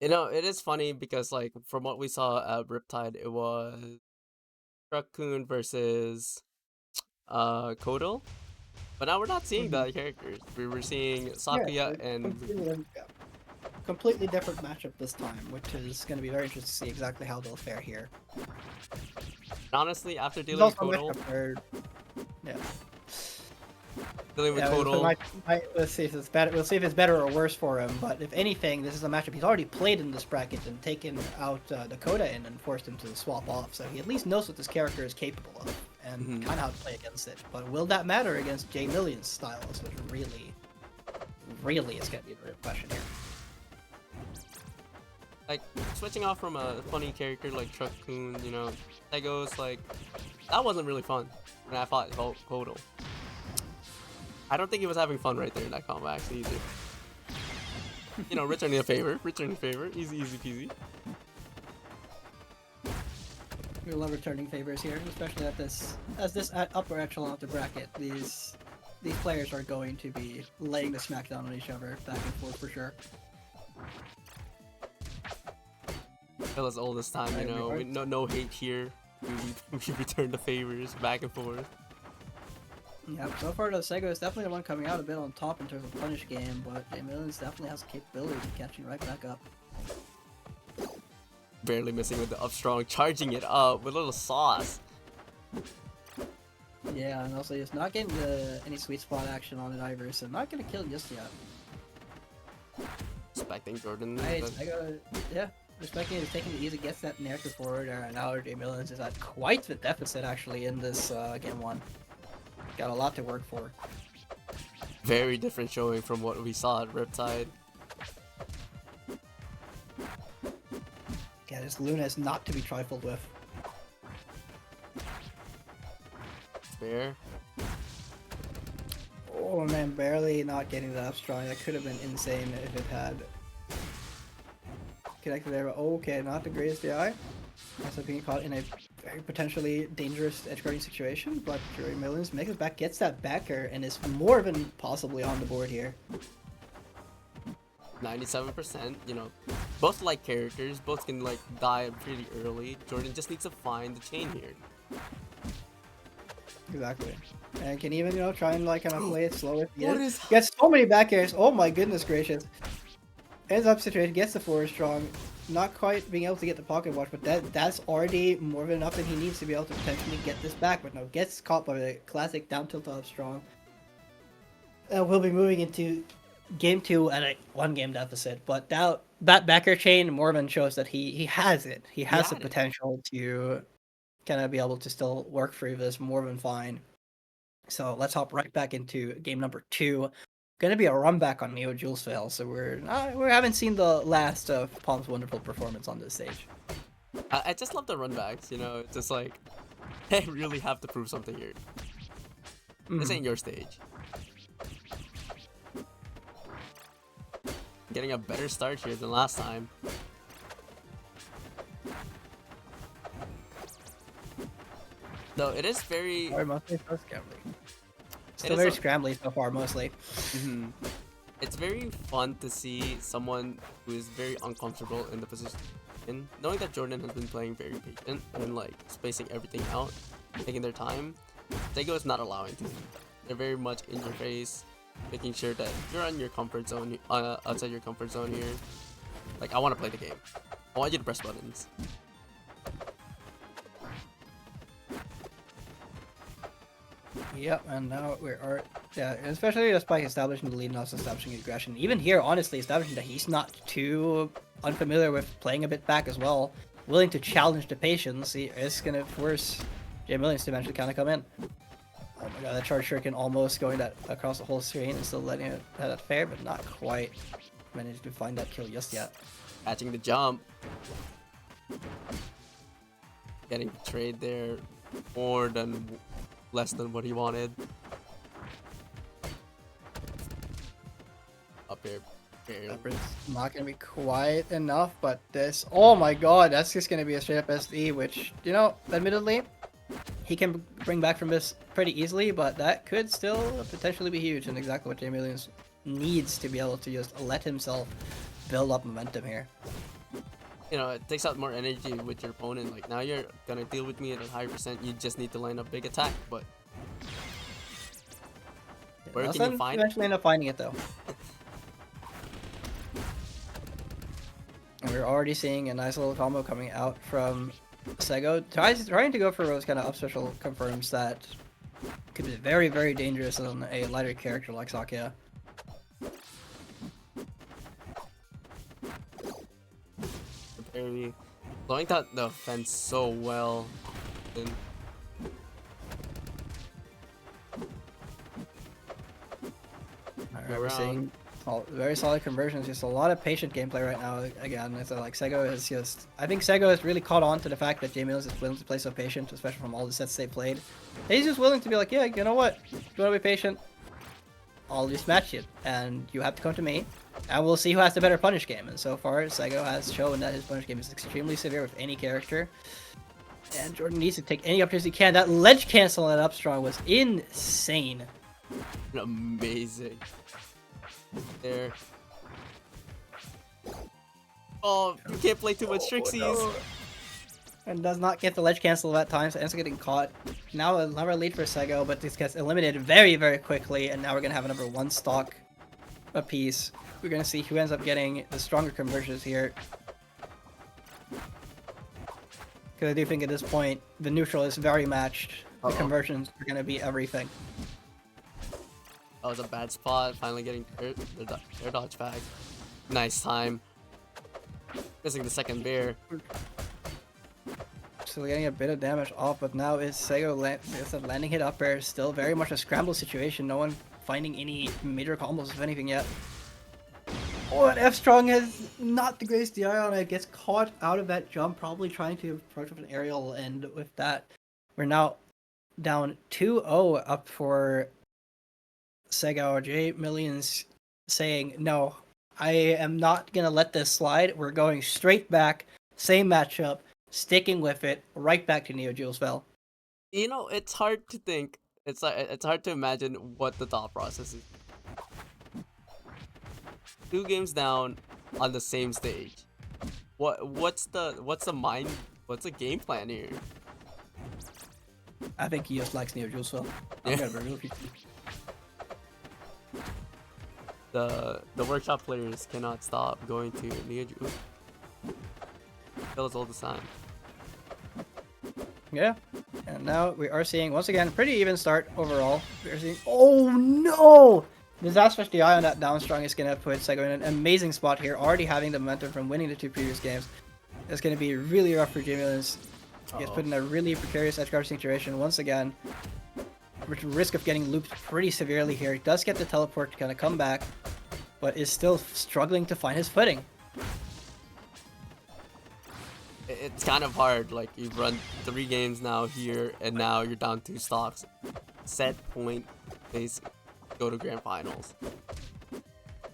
You know, it is funny because, like, from what we saw at Riptide, it was Raccoon versus Kodo. But now we're not seeing Mhm. the characters. We were seeing Yeah, Sakuya and yeah, completely different matchup this time, which is going to be very interesting to see exactly how they'll fare here. honestly, after There's dealing with also a Kodo, matchup where, yeah, dealing with yeah. So Kodo, let's see if it's better. We'll see if it's better or worse for him. But if anything, this is a matchup he's already played in this bracket and taken out Dakota in and forced him to swap off. So he at least knows what this character is capable of and mhm, kind of how to play against it. But will that matter against J Million's styles, which really is going to be the real question here. like switching off from a funny character like Truckcoon, you know, Legos, like that wasn't really fun when I fought Kodo. I don't think he was having fun right there in that combat actually either. You know, returning a favor, easy, easy peasy. We love returning favors here, especially at this upper echelon of the bracket. These players are going to be laying the smackdown on each other back and forth for sure. Feel as old as time, you know, no hate here. We return the favors back and forth. Yeah, so far the Sego is definitely the one coming out a bit on top in terms of punish game, but J Millions definitely has the capability of catching right back up. Barely missing with the up strong, charging it up with a little sauce. Yeah, and also he's not getting any sweet spot action on it either, so not gonna kill just yet. Expecting Jordan. Right, Sego, yeah, respecting he's taking it easy, gets that narrative forward, and now J Millions is at quite the deficit actually in this game one. Got a lot to work for. Very different showing from what we saw at Riptide. Yeah, this Luna is not to be trifled with. Fair. Oh man, barely not getting that up strong. That could have been insane if it had connected there. But okay, not the greatest AI. Also being caught in a very potentially dangerous edge guarding situation, but J Millions makes it back, gets that backer, and is more than possibly on the board here. 97%, you know, both like characters, both can like die pretty early. Jordan just needs to find the chain here. Exactly. And can even, try and like kind of play it slow if What is gets so many back airs. Oh my goodness gracious. Ends up situation, gets the forward strong. Not quite being able to get the pocket watch, but that's already more than enough that he needs to be able to potentially get this back. But no, gets caught by the classic down tilt up strong. We'll be moving into game 2 at a 1-game deficit, but that backer chain more than shows that he has it. He has the it? potential to kind of be able to still work through this more than fine. So let's hop right back into game number 2. Gonna be a run back on Neo Jules fail, so we haven't seen the last of Palm's wonderful performance on this stage. I just love the runbacks, you know, it's just like, they really have to prove something here. This ain't your stage. Getting a better start here than last time. No, it is very... Or mostly so scrambly. It Still is very a- scrambly so far, mostly. It's very fun to see someone who is very uncomfortable in the position. And knowing that Jordan has been playing very patient and like spacing everything out, taking their time, Sego is not allowing to. They're very much in your face, making sure that you're on your comfort zone, outside your comfort zone here. Like, I want to play the game. I want you to press buttons. Yep, and now yeah, especially despite establishing the lead and also establishing aggression. Even here, honestly, establishing that he's not too unfamiliar with playing a bit back as well, willing to challenge the patience, he is gonna force J Millions to eventually kind of come in. Oh my god, that charge shuriken almost going that across the whole screen and still letting it have that fair, but not quite managed to find that kill just yet. Catching the jump. Getting betrayed there more than less than what he wanted. Up here. It's not gonna be quite enough, but this, oh my god, that's just gonna be a straight up SD, which, admittedly, he can bring back from this pretty easily, but that could still potentially be huge and exactly what J Millions needs to be able to just let himself build up momentum here. you know, it takes out more energy with your opponent. Like now you're gonna deal with me at a higher percent. You just need to line up big attack, but where can you find it? Eventually end up finding it though. And we're already seeing a nice little combo coming out from Sego. Trying to go for those kind of up special confirms that could be very, very dangerous on a lighter character like Sakuya. Very blowing out the fence so well. And we're seeing very solid conversions, just a lot of patient gameplay right now. Again, it's like Sego is just, I think Sego has really caught on to the fact that JM1 is willing to play so patient, especially from all the sets they played. He's just willing to be like, yeah, you know what, you want to be patient, I'll just match you, and you have to come to me, and we'll see who has the better punish game. And so far, Sego has shown that his punish game is extremely severe with any character, and Jordan needs to take any opportunity he can. That ledge cancel on Upstrong was insane. Amazing. There. Oh, you can't play too much Trixies. No. And does not get the ledge cancel at times, so ends up getting caught. Now another lead for Sego, but this gets eliminated very, very quickly, and now we're going to have another one stock apiece. We're going to see who ends up getting the stronger conversions here. Because I do think at this point, the neutral is very matched. The conversions are going to be everything. That was a bad spot, finally getting air dodge back. Nice time. Missing the second bear. So getting a bit of damage off, but now is Sego landing hit up air. Still very much a scramble situation. No one finding any major combos, if anything, yet. Oh, and F-Strong has not the greatest DI on it. Gets caught out of that jump, probably trying to approach with an aerial, and with that, we're now down 2-0 up for Sego. JM1 saying, no, I am not going to let this slide. We're going straight back. Same matchup. Sticking with it. Right back to Neo Jules fell. You know, it's hard to think. It's hard to imagine what the thought process is. 2 games down on the same stage. What's the game plan here? I think he just likes Neo Jules fell. I'm gonna be real with you. The workshop players cannot stop going to Neo Jules. Kills all the time. Yeah, and now we are seeing once again pretty even start overall. We are seeing, oh no! Disastrous DI on that down strong is gonna put Sego in an amazing spot here, already having the momentum from winning the 2 previous games. It's gonna be really rough for JM1. He's put in a really precarious edgeguard situation once again, with risk of getting looped pretty severely here. He does get the teleport to kind of come back, but is still struggling to find his footing. It's kind of hard. Like, you've run 3 games now here, and now you're down 2 stocks. Set point, please go to grand finals.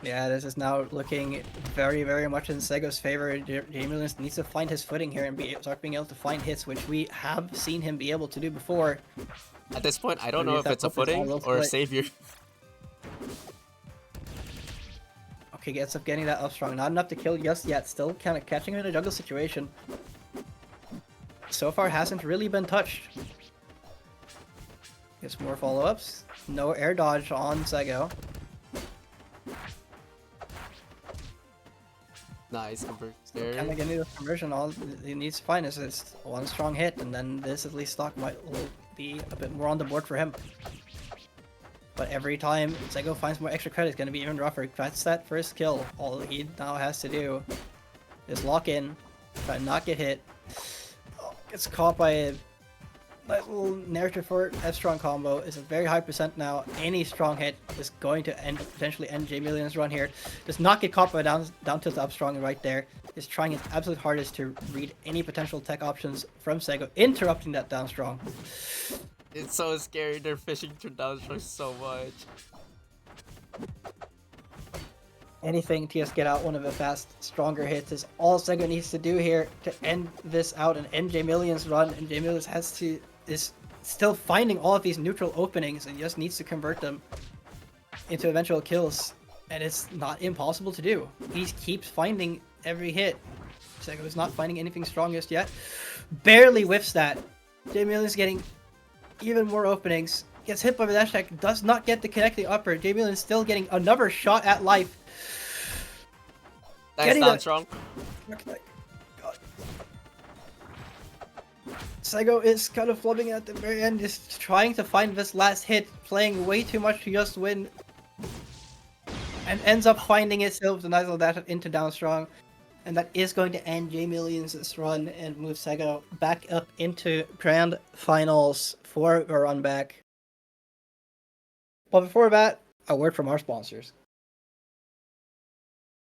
Yeah, this is now looking very, very much in Sego's favor. JM1 needs to find his footing here and start being able to find hits, which we have seen him be able to do before. At this point, I don't know if it's a footing or a savior. Okay, gets up getting that up strong. Not enough to kill just yet. Still kind of catching him in a jungle situation. So far, hasn't really been touched. Gets more follow-ups. No air dodge on Sego. Nice conversion there. Kind of getting the conversion. All he needs to find is this one strong hit, and then this at least stock will be a bit more on the board for him. But every time Sego finds more extra credit, it's going to be even rougher. That's that first kill. All he now has to do is lock in, try to not get hit. Oh, gets caught by a nice little narrative for F-Strong combo. It's a very high percent now. Any strong hit is going to potentially end JM1's run here. Does not get caught by down tilt up strong right there. Is trying his absolute hardest to read any potential tech options from Sego, interrupting that down strong. It's so scary. They're fishing through down strong so much. Anything to just get out one of the fast, stronger hits is all Sego needs to do here to end this out and end JM1's run. And JM1 is still finding all of these neutral openings and just needs to convert them into eventual kills. And it's not impossible to do. He keeps finding every hit. Sego is not finding anything strong just yet. Barely whiffs that. JM1 is getting even more openings. Gets hit by the dash attack. Does not get the connecting upper. JM1 is still getting another shot at life. Nice down strong. Sego is kind of floating at the very end, just trying to find this last hit, playing way too much to just win. And ends up finding itself the nice little dash into down strong. And that is going to end JM1's run and move Sego back up into Grand Finals for a run back. But before that, a word from our sponsors.